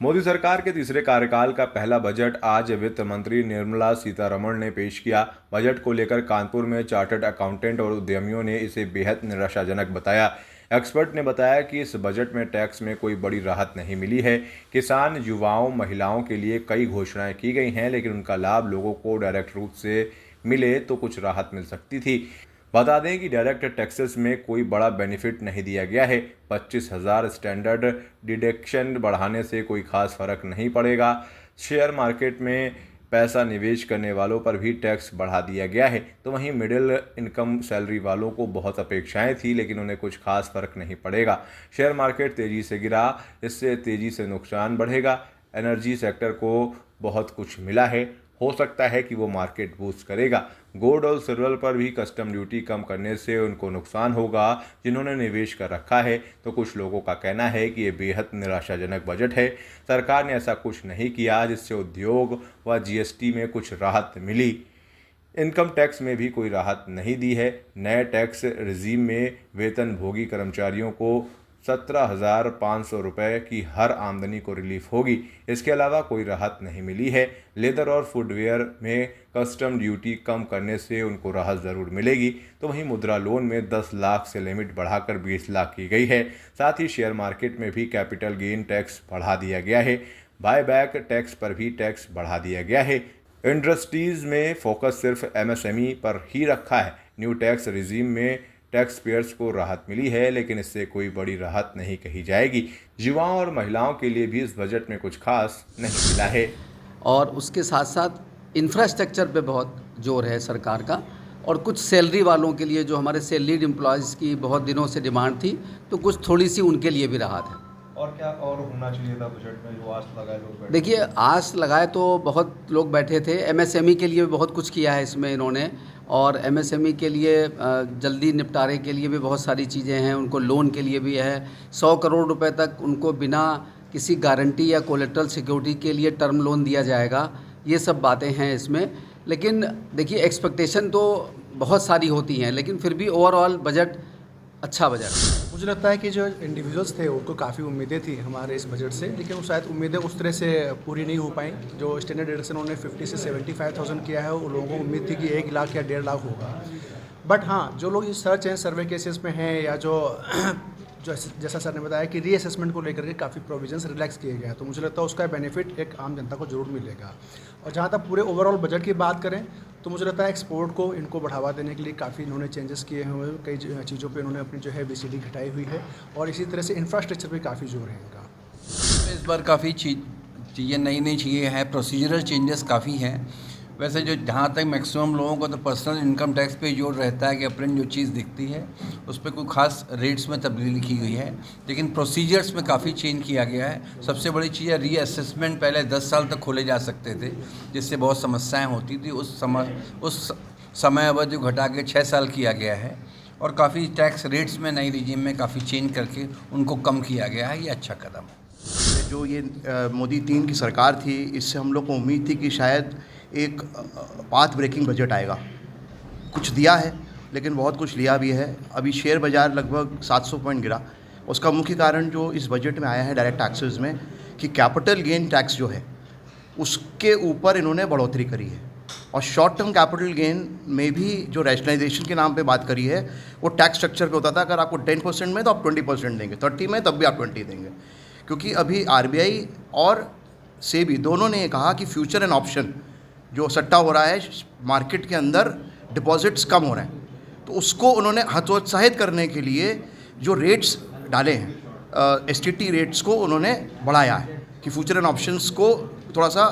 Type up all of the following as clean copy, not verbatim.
मोदी सरकार के तीसरे कार्यकाल का पहला बजट आज वित्त मंत्री निर्मला सीतारमण ने पेश किया। बजट को लेकर कानपुर में चार्टर्ड अकाउंटेंट और उद्यमियों ने इसे बेहद निराशाजनक बताया। एक्सपर्ट ने बताया कि इस बजट में टैक्स में कोई बड़ी राहत नहीं मिली है। किसान, युवाओं, महिलाओं के लिए कई घोषणाएं की गई हैं, लेकिन उनका लाभ लोगों को डायरेक्ट रूप से मिले तो कुछ राहत मिल सकती थी। बता दें कि डायरेक्ट टैक्सेस में कोई बड़ा बेनिफिट नहीं दिया गया है। 25,000 स्टैंडर्ड डिडक्शन बढ़ाने से कोई खास फर्क नहीं पड़ेगा। शेयर मार्केट में पैसा निवेश करने वालों पर भी टैक्स बढ़ा दिया गया है। तो वहीं मिडिल इनकम सैलरी वालों को बहुत अपेक्षाएं थी, लेकिन उन्हें कुछ खास फर्क नहीं पड़ेगा। शेयर मार्केट तेजी से गिरा, इससे तेजी से नुकसान बढ़ेगा। एनर्जी सेक्टर को बहुत कुछ मिला है, हो सकता है कि वो मार्केट बूस्ट करेगा। गोल्ड और सिल्वर पर भी कस्टम ड्यूटी कम करने से उनको नुकसान होगा जिन्होंने निवेश कर रखा है। तो कुछ लोगों का कहना है कि ये बेहद निराशाजनक बजट है। सरकार ने ऐसा कुछ नहीं किया जिससे उद्योग व जीएसटी में कुछ राहत मिली। इनकम टैक्स में भी कोई राहत नहीं दी है। नए टैक्स रिजीम में वेतनभोगी कर्मचारियों को 17,500 रुपये की हर आमदनी को रिलीफ होगी। इसके अलावा कोई राहत नहीं मिली है। लेदर और फुटवेयर में कस्टम ड्यूटी कम करने से उनको राहत ज़रूर मिलेगी। तो वहीं मुद्रा लोन में 10 लाख से लिमिट बढ़ाकर 20 लाख की गई है। साथ ही शेयर मार्केट में भी कैपिटल गेन टैक्स बढ़ा दिया गया है। बायबैक टैक्स पर भी टैक्स बढ़ा दिया गया है। इंडस्ट्रीज़ में फोकस सिर्फ एमएसएमई पर ही रखा है। न्यू टैक्स रिजीम में टैक्स पेयर्स को राहत मिली है, लेकिन इससे कोई बड़ी राहत नहीं कही जाएगी। युवाओं और महिलाओं के लिए भी इस बजट में कुछ खास नहीं मिला है। और उसके साथ साथ इंफ्रास्ट्रक्चर पे बहुत जोर है सरकार का, और कुछ सैलरी वालों के लिए जो हमारे सैलरीड एम्प्लॉयज़ की बहुत दिनों से डिमांड थी, तो कुछ थोड़ी सी उनके लिए भी राहत है। और क्या और होना चाहिए था बजट में जो आस लगाए लोग बैठे? देखिए, आस लगाए तो बहुत लोग बैठे थे। एमएसएमई के लिए भी बहुत कुछ किया है इसमें इन्होंने, और एमएसएमई के लिए जल्दी निपटारे के लिए भी बहुत सारी चीज़ें हैं। उनको लोन के लिए भी है। 100 करोड़ रुपए तक उनको बिना किसी गारंटी या कोलेट्रल सिक्योरिटी के लिए टर्म लोन दिया जाएगा। ये सब बातें हैं इसमें। लेकिन देखिए, एक्सपेक्टेशन तो बहुत सारी होती हैं, लेकिन फिर भी ओवरऑल बजट अच्छा बजट है। मुझे लगता है कि जो इंडिविजुअल्स थे उनको काफ़ी उम्मीदें थी हमारे इस बजट से, लेकिन वो शायद उम्मीदें उस तरह से पूरी नहीं हो पाई। जो स्टैंडर्ड डिडक्शन उन्होंने 50 से 75,000 किया है, वो लोगों को उम्मीद थी कि 1 लाख या 1.5 लाख होगा। बट हाँ, जो लोग इस सर्च एंड सर्वे केसेस में हैं, या जो जैसा सर ने बताया कि रीअसेसमेंट को लेकर के काफ़ी प्रोविजंस रिलैक्स किए गए हैं, तो मुझे लगता है उसका बेनिफिट एक आम जनता को जरूर मिलेगा। और जहाँ तक पूरे ओवरऑल बजट की बात करें, तो मुझे लगता है एक्सपोर्ट को इनको बढ़ावा देने के लिए काफ़ी इन्होंने चेंजेस किए हुए हैं। कई चीज़ों पे इन्होंने अपनी जो है बीसीडी घटाई हुई है, और इसी तरह से इंफ्रास्ट्रक्चर पे काफ़ी जोर है इनका। इस बार काफ़ी चीज़ें नई चीज़ें हैं, प्रोसीजरल चेंजेस काफ़ी हैं। वैसे जो जहाँ तक मैक्सिमम लोगों को तो पर्सनल इनकम टैक्स पे जोर रहता है कि अपनी जो चीज़ दिखती है उस पर कोई ख़ास रेट्स में तब्दीली की गई है, लेकिन प्रोसीजर्स में काफ़ी चेंज किया गया है। सबसे बड़ी चीज़ है रीअसेसमेंट। पहले 10 साल तक खोले जा सकते थे, जिससे बहुत समस्याएं होती थी। उस समय अवधि को घटा के 6 साल किया गया है, और काफ़ी टैक्स रेट्स में नई रिजीम में काफ़ी चेंज करके उनको कम किया गया है। ये अच्छा कदम है। जो ये मोदी 3 की सरकार थी, इससे हम लोग को उम्मीद थी कि शायद एक पाथ ब्रेकिंग बजट आएगा। कुछ दिया है, लेकिन बहुत कुछ लिया भी है। अभी शेयर बाज़ार लगभग 700 पॉइंट गिरा। उसका मुख्य कारण जो इस बजट में आया है डायरेक्ट टैक्सेस में, कि कैपिटल गेन टैक्स जो है उसके ऊपर इन्होंने बढ़ोतरी करी है, और शॉर्ट टर्म कैपिटल गेन में भी जो रैशनलाइजेशन के नाम पे बात करी है, वो टैक्स स्ट्रक्चर पे होता था। अगर आपको 10% में तो आप 20% देंगे, 30 में तब भी आप 20 देंगे। क्योंकि अभी आरबीआई और सेबी दोनों ने कहा कि फ्यूचर एंड ऑप्शन जो सट्टा हो रहा है मार्केट के अंदर, डिपॉजिट्स कम हो रहे हैं, तो उसको उन्होंने हतोत्साहित करने के लिए जो रेट्स डाले हैं, एसटीटी रेट्स को उन्होंने बढ़ाया है कि फ्यूचर एंड ऑप्शंस को थोड़ा सा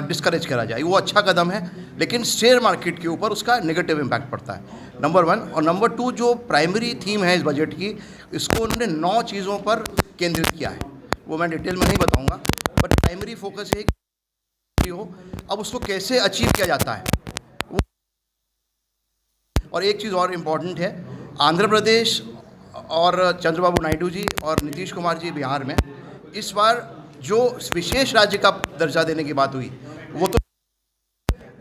डिस्करेज करा जाए। वो अच्छा कदम है, लेकिन शेयर मार्केट के ऊपर उसका नेगेटिव इम्पैक्ट पड़ता है, नंबर 1। और नंबर 2, जो प्राइमरी थीम है इस बजट की, इसको उन्होंने 9 चीज़ों पर केंद्रित किया है। वो मैं डिटेल में नहीं बताऊँगा, बट प्राइमरी फोकस है हो, अब उसको कैसे अचीव किया जाता है। और एक चीज़ और इम्पॉर्टेंट है, आंध्र प्रदेश और चंद्रबाबू नायडू जी और नीतीश कुमार जी बिहार में इस बार जो विशेष राज्य का दर्जा देने की बात हुई, वो तो,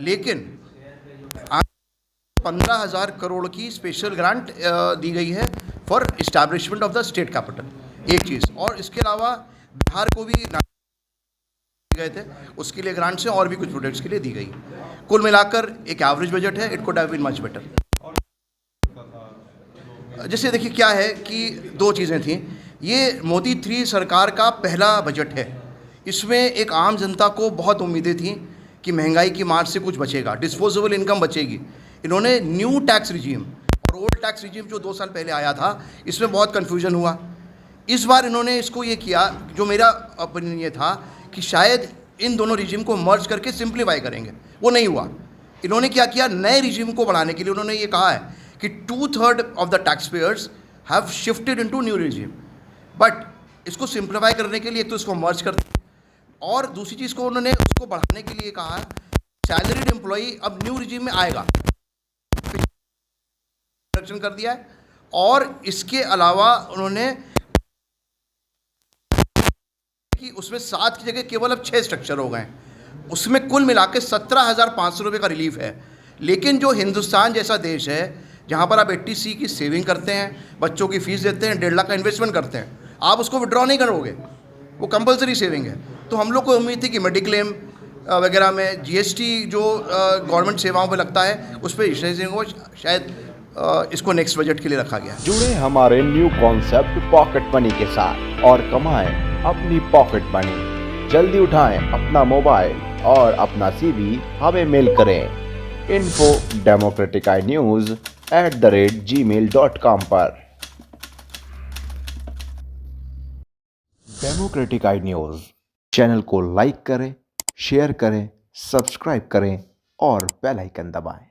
लेकिन 15,000 करोड़ की स्पेशल ग्रांट दी गई है for establishment of the state capital, एक चीज़। और इसके अलावा बिहार को भी गए थे, उसके लिए ग्रांट्स हैं और भी कुछ प्रोडक्ट्स के लिए दी गई। कुल मिलाकर एक एवरेज बजट है, it could have been much better. जैसे देखिए क्या है कि दो चीज़ें थी, ये मोदी 3 सरकार का पहला बजट है। इसमें एक आम जनता को बहुत उम्मीदें थी कि महंगाई की मार से कुछ बचेगा, डिस्पोजेबल इनकम बचेगी। इन्होंने न्यू टैक्स रिजीम और ओल्ड टैक्स रिजीम जो 2 साल पहले आया था, इसमें बहुत कन्फ्यूजन हुआ। इस बार इन्होंने इसको ये किया, जो मेरा ओपिनियन ये था कि शायद इन दोनों रिजीम को मर्ज करके सिंप्लीफाई करेंगे, वो नहीं हुआ। इन्होंने क्या किया, नए रिजीम को बढ़ाने के लिए उन्होंने ये कहा है कि 2/3 of the tax payers have shifted into new regime. But इसको सिंप्लीफाई करने के लिए एक तो इसको मर्ज कर, और दूसरी चीज़ को उन्होंने उसको बढ़ाने के लिए कहा सैलरीड एम्प्लॉई अब न्यू रिजीम में आएगा, रिडक्शन कर दिया है। और इसके अलावा उन्होंने कि उसमें 7 की जगह केवल अब 6 स्ट्रक्चर हो गए हैं। उसमें कुल मिला के 17,500 रुपये का रिलीफ है। लेकिन जो हिंदुस्तान जैसा देश है जहाँ पर आप 80C की सेविंग करते हैं, बच्चों की फीस देते हैं, 1.5 लाख का इन्वेस्टमेंट करते हैं, आप उसको विड्रॉ नहीं करोगे, वो कंपलसरी सेविंग है। तो हम लोग को उम्मीद थी कि मेडिक्लेम वगैरह में GST जो गवर्नमेंट सेवाओं पे लगता है उस पर सेविंग हो, शायद इसको नेक्स्ट बजट के लिए रखा गया। जुड़े हमारे न्यू कॉन्सेप्ट पॉकेट मनी के साथ और कमाएं अपनी पॉकेट मनी। जल्दी उठाएं अपना मोबाइल और अपना CV हमें मेल करें info@democraticnews@gmail.com पर। डेमोक्रेटिक आई न्यूज़ चैनल को लाइक करें, शेयर करें, सब्सक्राइब करें और बेल आइकन दबाएं।